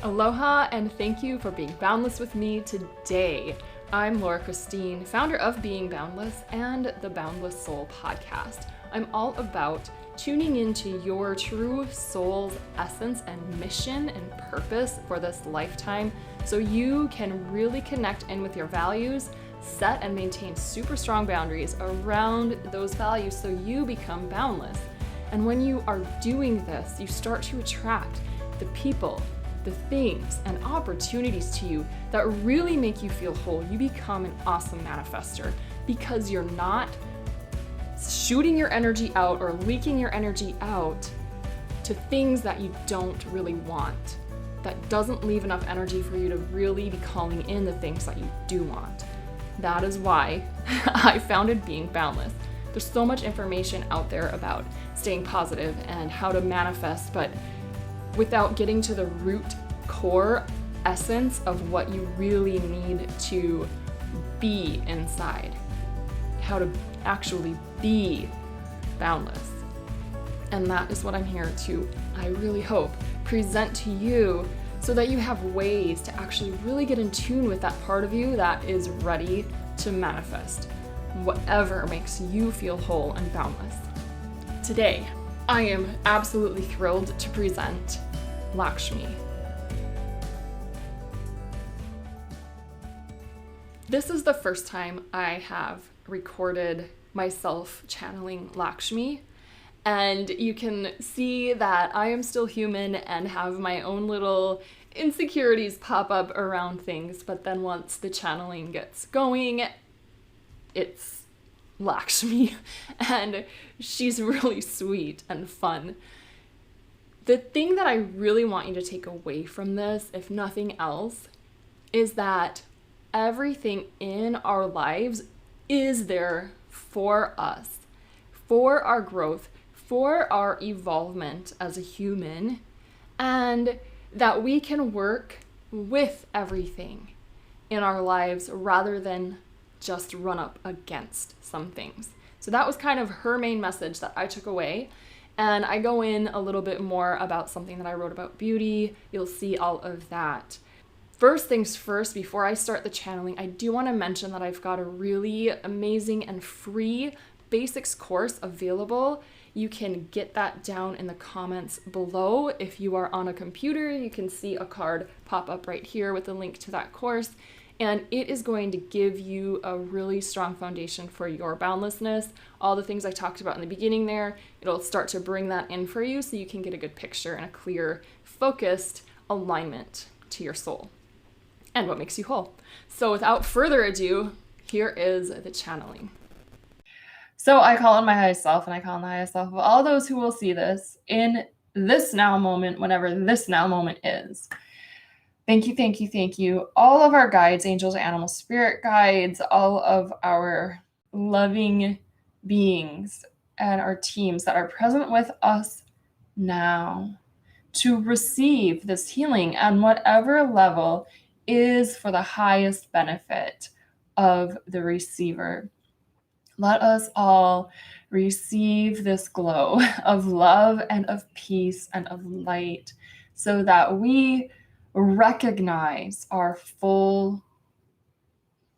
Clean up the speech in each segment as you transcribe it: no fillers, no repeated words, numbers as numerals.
Aloha and thank you for being boundless with me today. I'm Laura Christine, founder of Being Boundless and the Boundless Soul podcast. I'm all about tuning into your true soul's essence and mission and purpose for this lifetime so you can really connect in with your values, set and maintain super strong boundaries around those values so you become boundless. And when you are doing this, you start to attract the people, the things and opportunities to you that really make you feel whole. You become an awesome manifester because you're not shooting your energy out or leaking your energy out to things that you don't really want. That doesn't leave enough energy for you to really be calling in the things that you do want. That is why I founded Being Boundless. There's so much information out there about staying positive and how to manifest, but without getting to the root core essence of what you really need to be inside, how to actually be boundless. And that is what I'm here to, I really hope, present to you so that you have ways to actually really get in tune with that part of you that is ready to manifest whatever makes you feel whole and boundless. Today, I am absolutely thrilled to present Lakshmi. This is the first time I have recorded myself channeling Lakshmi, and you can see that I am still human and have my own little insecurities pop up around things, but then once the channeling gets going, it's Lakshmi, and she's really sweet and fun. The thing that I really want you to take away from this, if nothing else, is that everything in our lives is there for us, for our growth, for our evolvement as a human, and that we can work with everything in our lives rather than just run up against some things. So that was kind of her main message that I took away. And I go in a little bit more about something that I wrote about beauty. You'll see all of that. First things first, before I start the channeling, I do want to mention that I've got a really amazing and free basics course available. You can get that down in the comments below. If you are on a computer, you can see a card pop up right here with a link to that course. And it is going to give you a really strong foundation for your boundlessness. All the things I talked about in the beginning there, it'll start to bring that in for you so you can get a good picture and a clear, focused alignment to your soul and what makes you whole. So without further ado, here is the channeling. So I call on my highest self, and I call on the highest self of all those who will see this in this now moment, whenever this now moment is. Thank you, thank you, thank you. All of our guides, angels, animal spirit guides, all of our loving beings and our teams that are present with us now to receive this healing on whatever level is for the highest benefit of the receiver. Let us all receive this glow of love and of peace and of light so that we recognize our full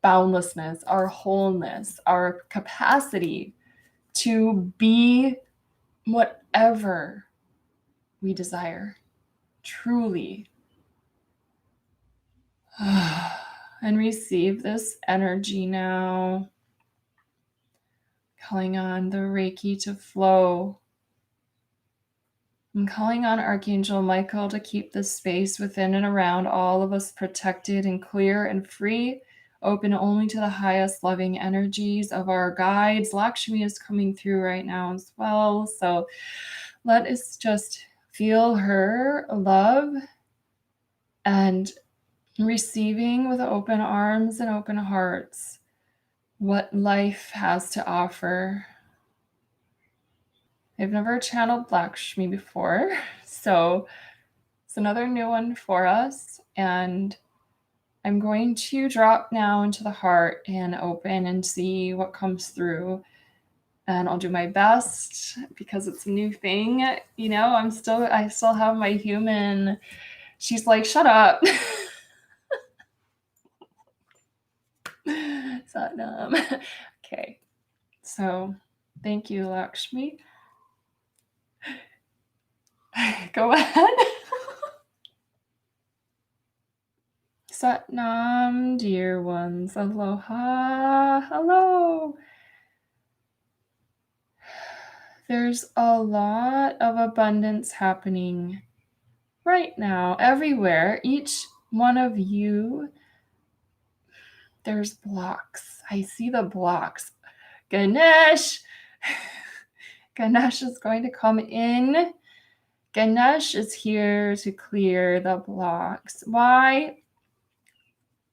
boundlessness, our wholeness, our capacity to be whatever we desire, truly. And receive this energy now, calling on the Reiki to flow. I'm calling on Archangel Michael to keep this space within and around all of us protected and clear and free, open only to the highest loving energies of our guides. Lakshmi is coming through right now as well. So let us just feel her love and receiving with open arms and open hearts what life has to offer. I've never channeled Lakshmi before, so it's another new one for us. And I'm going to drop now into the heart and open and see what comes through. And I'll do my best because it's a new thing. You know, I still have my human She's like, shut up. Satnam. Okay. So thank you, Lakshmi. Go ahead. Satnam, dear ones. Aloha. Hello. There's a lot of abundance happening right now, everywhere. Each one of you, there's blocks. I see the blocks. Ganesh! Ganesh is going to come in. Ganesh is here to clear the blocks. Why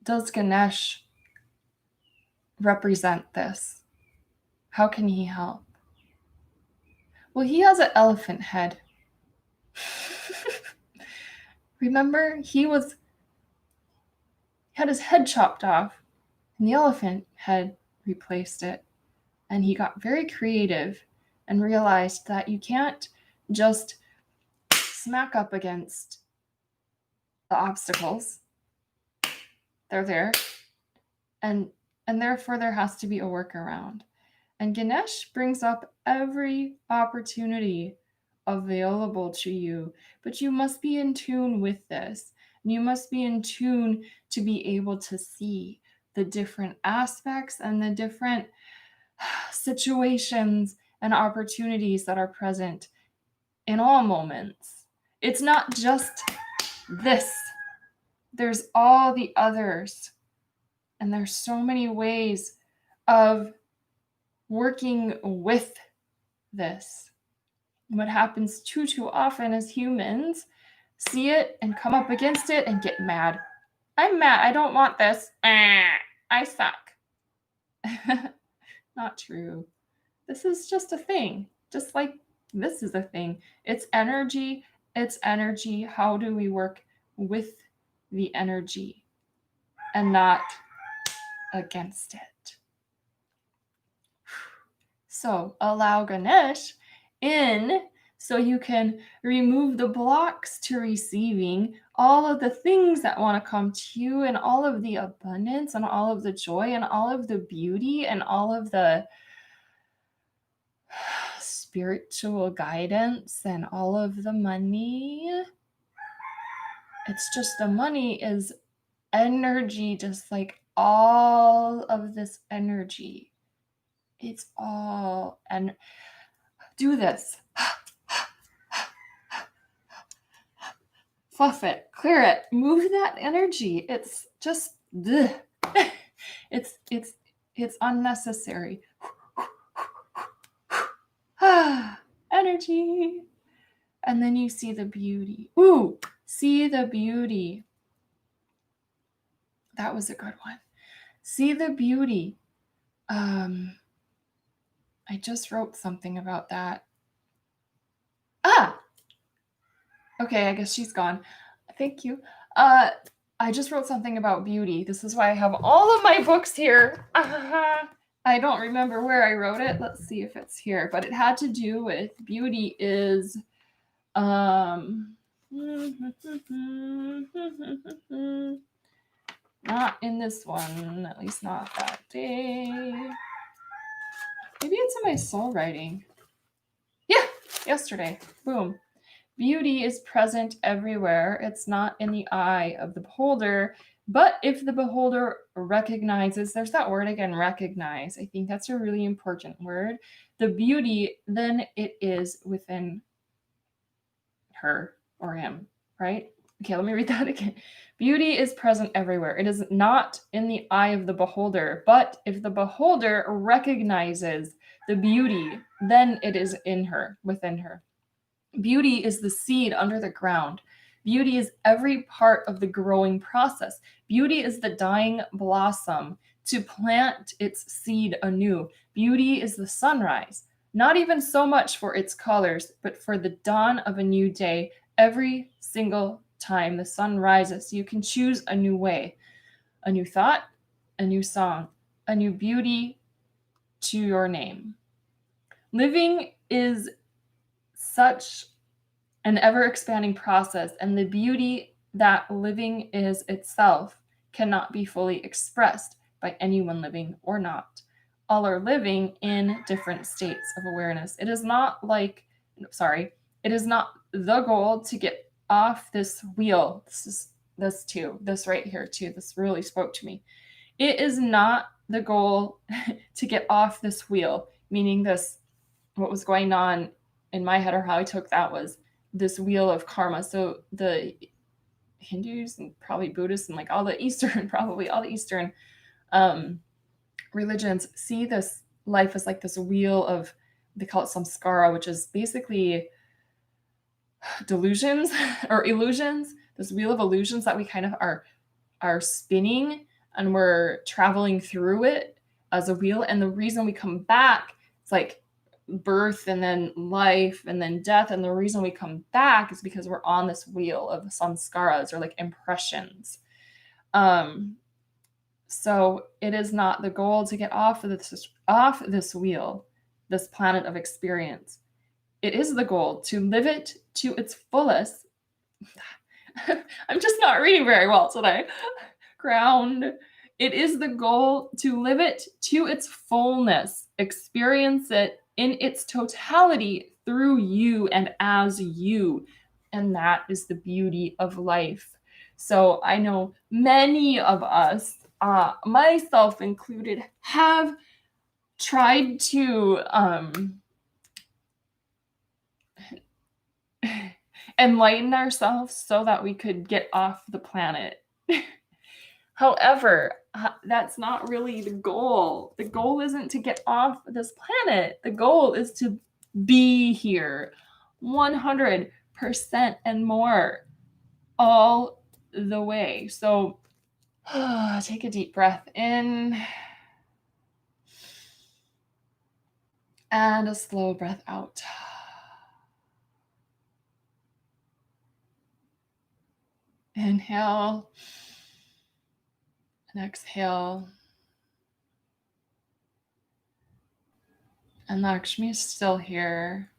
does Ganesh represent this? How can he help? Well, he has an elephant head. Remember, he had his head chopped off, and the elephant had replaced it. And he got very creative and realized that you can't just smack up against the obstacles. They're there. And therefore there has to be a workaround. And Ganesh brings up every opportunity available to you, but you must be in tune with this. You must be in tune to be able to see the different aspects and the different situations and opportunities that are present in all moments. It's not just this. There's all the others. And there's so many ways of working with this. What happens too often as humans, see it and come up against it and get mad. I'm mad. I don't want this. I suck. Not true. This is just a thing. Just like this is a thing. It's energy. It's energy. How do we work with the energy and not against it? So allow Ganesh in so you can remove the blocks to receiving all of the things that want to come to you, and all of the abundance and all of the joy and all of the beauty and all of the spiritual guidance and all of the money. It's just the money is energy, just like all of this energy. It's all, and do this. Fluff it, clear it, move that energy. It's just, it's unnecessary. Energy. And then you see the beauty. Ooh, see the beauty. That was a good one. See the beauty. I just wrote something about that. Okay, I guess she's gone. Thank you. I just wrote something about beauty. This is why I have all of my books here. I don't remember where I wrote it. Let's see if it's here. But it had to do with beauty is not in this one, at least not that day. Maybe it's in my soul writing. Yeah, yesterday. Boom. Beauty is present everywhere. It's not in the eye of the beholder. But if the beholder recognizes, there's that word again, recognize. I think that's a really important word. The beauty, then it is within her or him, right? Okay, let me read that again. Beauty is present everywhere. It is not in the eye of the beholder, but if the beholder recognizes the beauty, then it is in her, within her. Beauty is the seed under the ground. Beauty is every part of the growing process. Beauty is the dying blossom to plant its seed anew. Beauty is the sunrise, not even so much for its colors, but for the dawn of a new day. Every single time the sun rises, you can choose a new way, a new thought, a new song, a new beauty to your name. Living is such an ever-expanding process, and the beauty that living is itself cannot be fully expressed by anyone living or not. All are living in different states of awareness. It is not it is not the goal to get off this wheel. This right here too. This really spoke to me. It is not the goal to get off this wheel, meaning this, what was going on in my head or how I took that was this wheel of karma. So the Hindus and probably Buddhists and like all the Eastern religions see this life as like this wheel of, they call it samskara, which is basically delusions or illusions, this wheel of illusions that we kind of are spinning, and we're traveling through it as a wheel. And the reason we come back, it's like birth and then life and then death, and the reason we come back is because we're on this wheel of samskaras, or like impressions. So it is not the goal to get off this wheel, this planet of experience. It is the goal to live it to its fullest. I'm just not reading very well today. Ground. It is the goal to live it to its fullness, experience it in its totality through you and as you. And that is the beauty of life. So I know many of us, myself included, have tried to enlighten ourselves so that we could get off the planet. However, that's not really the goal. The goal isn't to get off this planet. The goal is to be here 100% and more all the way. So take a deep breath in and a slow breath out. Inhale and exhale. And Lakshmi is still here.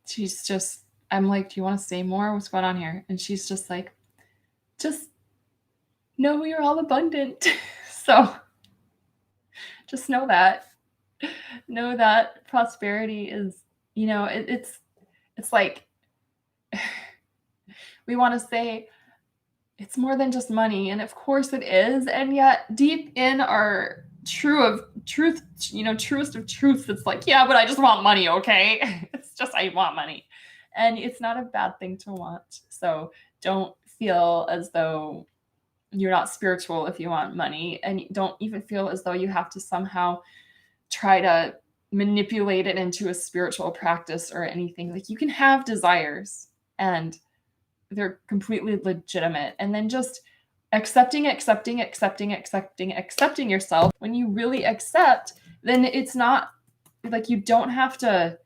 She's just, I'm like, do you want to say more? What's going on here? And she's just like, just know you're all abundant. So just know that. Know that prosperity is, it's like, we want to say it's more than just money. And of course it is. And yet deep in our truest of truths, it's like, yeah, but I just want money, okay? It's just, I want money. And it's not a bad thing to want. So don't feel as though you're not spiritual if you want money. And don't even feel as though you have to somehow try to manipulate it into a spiritual practice or anything. Like, you can have desires and they're completely legitimate. And then just accepting yourself. When you really accept, then it's not like you don't have to,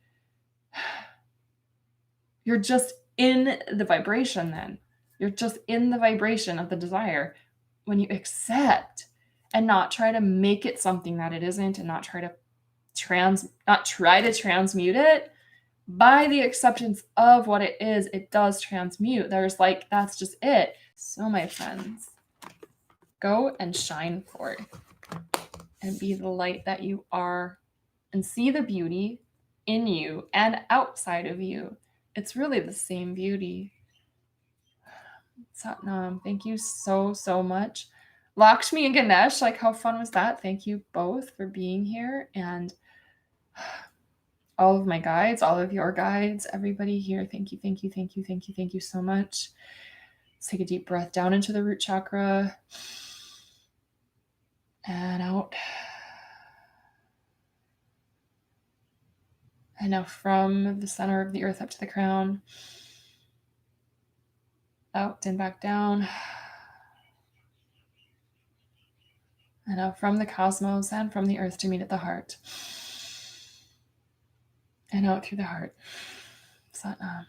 you're just in the vibration then. You're just in the vibration of the desire. When you accept and not try to make it something that it isn't, and not try to transmute it, by the acceptance of what it is, it does transmute. There's like, that's just it. So my friends, go and shine forth and be the light that you are, and see the beauty in you and outside of you. It's really the same beauty. Satnam, thank you so much. Lakshmi and Ganesh, like, how fun was that? Thank you both for being here. And all of my guides, all of your guides, everybody here, thank you so much. Let's take a deep breath down into the root chakra and out. And now from the center of the earth up to the crown, out and back down. And now from the cosmos and from the earth to meet at the heart. And out through the heart. Satnam.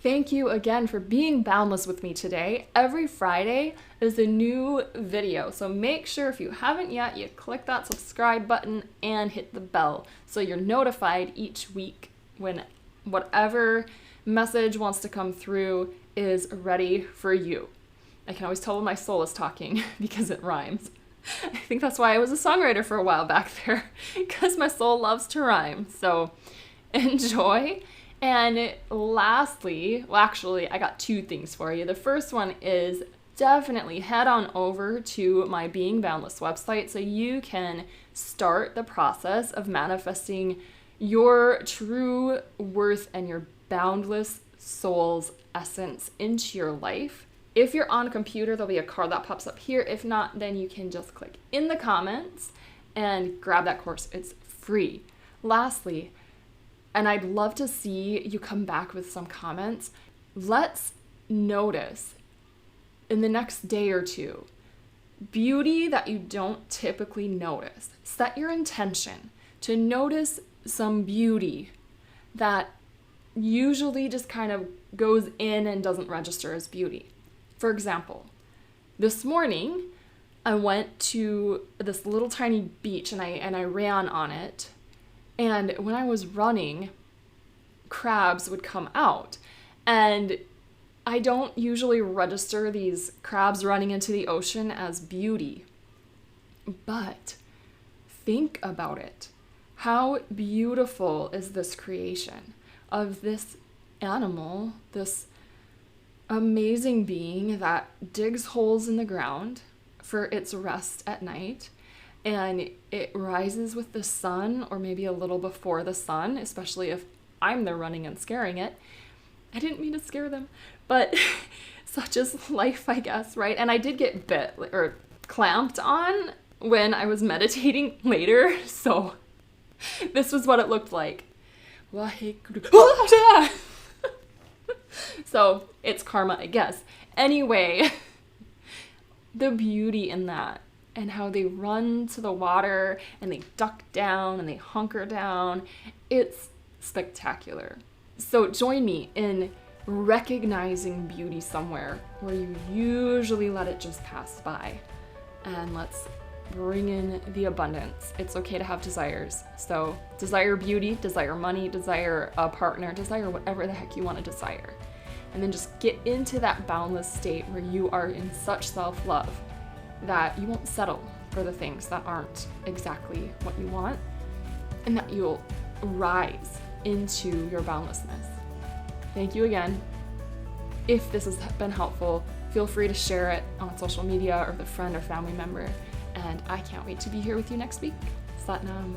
Thank you again for being boundless with me today. Every Friday is a new video, so make sure if you haven't yet, you click that subscribe button and hit the bell so you're notified each week when whatever message wants to come through is ready for you. I can always tell when my soul is talking because it rhymes. I think that's why I was a songwriter for a while back there, because my soul loves to rhyme. So enjoy. And lastly, well, actually, I got two things for you. The first one is definitely head on over to my Being Boundless website so you can start the process of manifesting your true worth and your boundless soul's essence into your life. If you're on a computer, there'll be a card that pops up here. If not, then you can just click in the comments and grab that course. It's free. Lastly, and I'd love to see you come back with some comments, let's notice in the next day or two beauty that you don't typically notice. Set your intention to notice some beauty that usually just kind of goes in and doesn't register as beauty. For example, this morning I went to this little tiny beach and I ran on it, and when I was running, crabs would come out, and I don't usually register these crabs running into the ocean as beauty, but think about it. How beautiful is this creation of this animal, this amazing being that digs holes in the ground for its rest at night, and it rises with the sun, or maybe a little before the sun, especially if I'm there running and scaring it. I didn't mean to scare them, but such is life, I guess, right? And I did get bit or clamped on when I was meditating later, so this was what it looked like. So it's karma, I guess. Anyway, the beauty in that, and how they run to the water and they duck down and they hunker down, it's spectacular. So join me in recognizing beauty somewhere where you usually let it just pass by, and let's bring in the abundance. It's okay to have desires. So desire beauty, desire money, desire a partner, desire whatever the heck you want to desire. And then just get into that boundless state where you are in such self-love that you won't settle for the things that aren't exactly what you want, and that you'll rise into your boundlessness. Thank you again. If this has been helpful, feel free to share it on social media or with a friend or family member. And I can't wait to be here with you next week. Satnam.